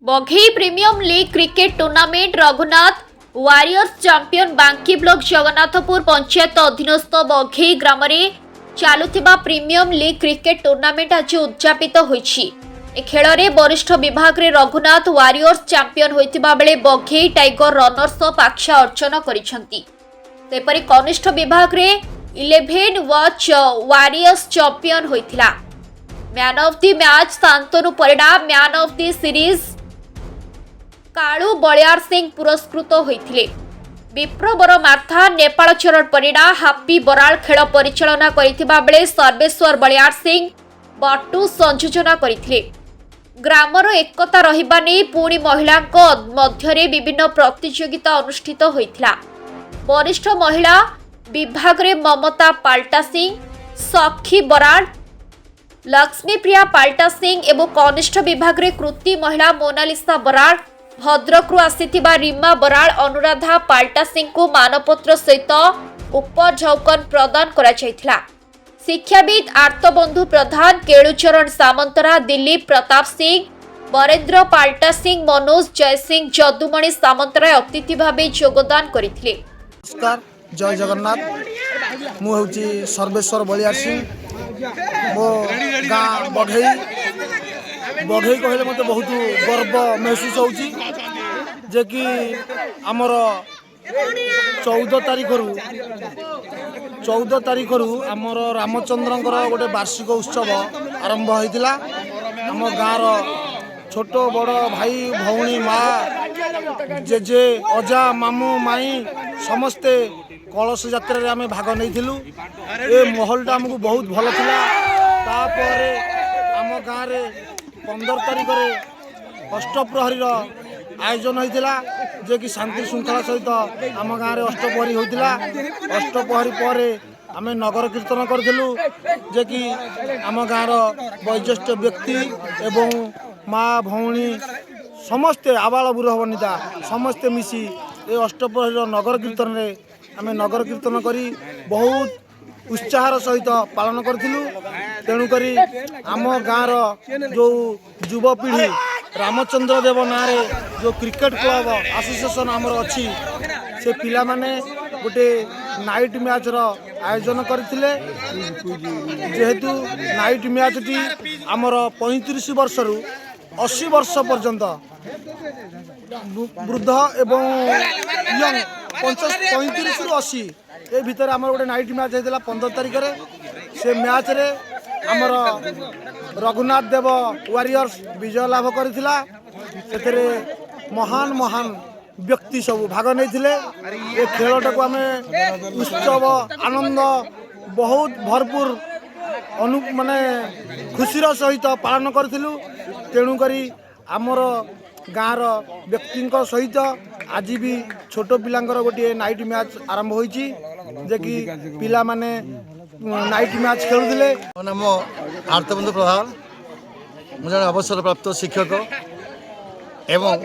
बघेई premium league cricket tournament Raghunath warriors champion बांकी block Jagannathpur panchayat अधीनस्थ बघेई ग्राम में चलुथिबा प्रीमियम लीग क्रिकेट टूर्नामेंट आज उद्यापित होईछि। ए खेल में वरिष्ठ विभाग रे रघुनाथ वारियर्स चैंपियन होइतिबा बेले बघेई टाइगर रनर्स पाक्षा अर्चन करिसंती। सेपरि कनिष्ठ विभाग रे 11 वॉच वारियर्स चैंपियन होइतिला। Man of the match Shantanu Parida, man of the series Kalu Baliyar Singh पुरस्कृत होइथिले। विप्रवर मार्था, नेपाल चरण परिडा, हापी बराल खेल परिचालना करिथिबा बेले सर्वेश्वर बलियार सिंह बटू संयोजन करिथिले। ग्रामर एकता रहिबा नै पुणी महिलांक मध्यरे विभिन्न प्रतियोगिता अनुष्ठित होइथिला। वरिष्ठ महिला विभाग रे ममता पाल्टा सिंह, सखी बराड़, लक्ष्मी प्रिया पाल्टा सिंह एवं कनिष्ठ विभाग रे कृति महिला मोनालिसा बराड़, भद्रकु आसीथिबा रीमा बराड़, अनुराधा पाल्टा सिंह को मानपत्र सहित उपझौकन प्रदान करा जायथिला। शिक्षाविद आर्तबंधु प्रधान, केलुचरण सामंतरा, दिलीप प्रताप सिंह, बरेन्द्र पाल्टा सिंह, मनोज जयसिंह, जदुमणि सामंतरा अतिथि भाव योगदान करथिले। नमस्कार, जय जगन्नाथ। मु हूँ सर्वेश्वर बलियार सिंह। मो गाँ बघेई बघेई कहले मत बहुत गर्व महसूस होची जे कि आमर 14 तारीख रु आमर रामचंद्रंकर गोटे वार्षिक उत्सव आरंभ होइतिला। आम गाँर छोट बड़ भाई भौणी माँ जेजे अजा मामू माई समस्ते कलश यात्रा रे आमे भाग नैथिलु। ए महलटा हमको बहुत भल थिला। तापरे आम गाँव रे 15 तारीख रे अष्टप्रहरी आयोजन होइतिला जे कि शांति श्रृंखला सहित आम गाँव रे अष्टप्रहरी होइतिला। अष्टप्रहरी पर आमे नगर कीर्तन करथिलु जे कि आम गाँव वयोज्येष्ठ व्यक्ति एवं माँ भौणी समस्ते आबाल बुढ़ वनिता समस्ते मिसी ए अष्टप्रहरी नगर कीर्तन रे आमे नगर कीर्तन करी बहुत उत्साहर सहित पालन करथिलु। तेणु करी आम गाँर जो युवपीढ़ी रामचंद्र देव ना रे जो क्रिकेट क्लब एसोसिएशन आमर अच्छी से पिला माने गोटे नाइट मैच रो आयोजन करथिले। जेहेतु नाइट मैच टी आमर 35 वर्ष रु 80 वर्ष पर्यंत वृद्ध एवं यंग 35 रु 80 ए भीतर आमर गोटे नाइट मैच होता 15 तारीख रे। से मैच रे आमर रघुनाथ देव वारियर्स विजय लाभ करथिला। सेतरे महान महान व्यक्ति सब भाग नैथिले। ए खेलटा को आमे उत्सव आनंद बहुत भरपूर माने खुशीर सहित पालन करथिलु। तेणु करी आमर गाँर व्यक्ति सहित आज भी छोट पिलांकर गोटे नाइट मैच आरंभ होइछि जे कि पिला माने नाइट मैच खेलुथिले। नाम आर्तबंधु प्रधान, मुझे अवसर प्राप्त शिक्षक एवं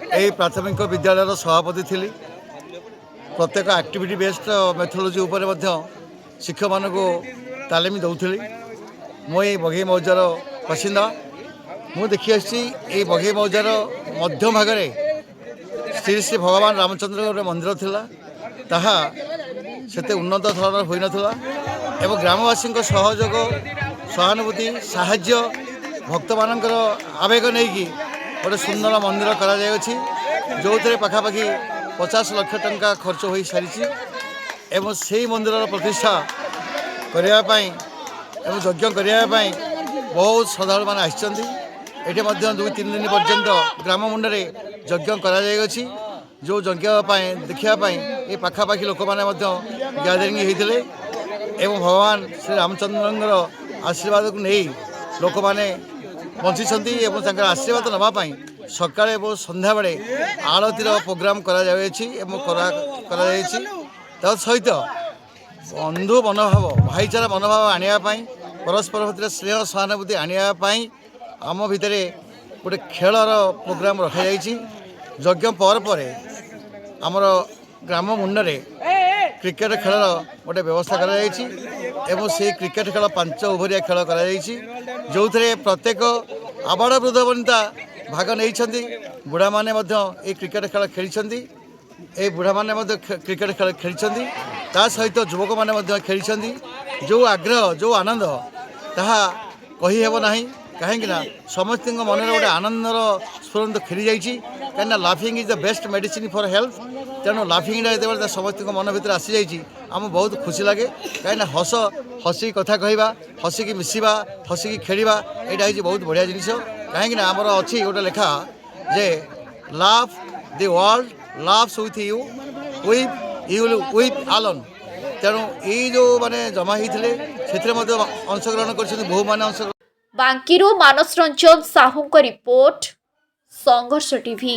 यही प्राथमिक विद्यालय सभापति थी। प्रत्येक एक्टिविटी बेस्ड मेथोडोलॉजी उपर शिक्षक मान तालीम दौली। मुझे बघेई मौजार बासिंदा। मु देखी आसी बघेई मौजार मध्य भाग श्री श्री भगवान रामचंद्र गोटे मंदिर थिला। ताहा सेते उन्नत धरण होई नथिला एवं ग्रामवासी सहयोग सहानुभूति साहाय्य भक्त मानकर आवेग नहीं कि गोटे सुंदर मंदिर करा जाय अछि जो थे पाखापाखि 50 लाख टंका खर्च हो सारी एवं से मंदिर प्रतिष्ठा करने एवं यज्ञ करने बहुत श्रद्धालु मान आसिचंती। एठी मध्य 2-3 दिन पर्यंत ग्राम मुंडे यज्ञ करा जाय अछि जो यज्ञ देखापी ये पाखापाखि लोक मैंने ग्यादरिंग होते एवं भगवान श्री रामचंद्र आशीर्वाद को नहीं लोक मैंने बंची आशीर्वाद नापी सका संध्या बेले आरतीर प्रोग्राम करा सहित बंधु मनोभाव भाईचारा मनोभाव आने परस्पर भर स्नेह सहानुभूति आने आम भितर गोटे खेलर प्रोग्राम रखा यज्ञ पर आमर ग्राम मुंडे क्रिकेट खेलर गोटे व्यवस्था करा से क्रिकेट खेल 5 ओभरिया खेल करा जो थे प्रत्येक आबाड़ वृद्ध वनिता ଭାଗ ନେଇଛନ୍ତି। ବୁଢ଼ାମାନେ ମଧ୍ୟ এই କ୍ରିକେଟ ଖେଳ ଖେଳିଛନ୍ତି। এই ବୁଢ଼ାମାନେ ମଧ୍ୟ କ୍ରିକେଟ ଖେଳ ଖେଳିଛନ୍ତି। ତା ସହିତ ଯୁବକମାନେ ମଧ୍ୟ ଖେଳିଛନ୍ତି। ଯେଉଁ ଆଗ୍ରହ ଯେଉଁ ଆନନ୍ଦ ତାହା କହିହେବ ନାହିଁ। କାହିଁକିନା ସମସ୍ତଙ୍କ ମନରେ ଗୋଟେ ଆନନ୍ଦର ସ୍ଫୁରନ୍ତ ଖେଳି ଯାଇଛି। କାହିଁକିନା ଲାଫିଂ is the best medicine for health. ତେଣୁ ଲାଫିଂଟା ଯେତେବେଳେ ସମସ୍ତଙ୍କ ମନ ଭିତରେ ଆସିଯାଇଛି ଆମକୁ ବହୁତ ଖୁସି ଲାଗେ। କାହିଁକିନା ହସିକି କଥା କହିବା, ହସିକି ମିଶିବା, ହସିକି ଖେଳିବା ଏଇଟା ହେଉଛି ବହୁତ ବଢ଼ିଆ ଜିନିଷ। କାହିଁକିନା ଆମର ଅଛି ଗୋଟେ ଲେଖା ଯେ laugh the world laughs with you with alone. ତେଣୁ ଏଇ ଯେଉଁ ମାନେ ଜମା ହେଇଥିଲେ ସେଥିରେ ମଧ୍ୟ ଅଂଶଗ୍ରହଣ କରିଛନ୍ତି ବହୁମାନେ ଅଂଶଗ୍ରହଣ। ବାଙ୍କିରୁ ମାନସ ରଞ୍ଜନ ସାହୁଙ୍କ ରିପୋର୍ଟ, ସଂଘର୍ଷ ଟିଭି।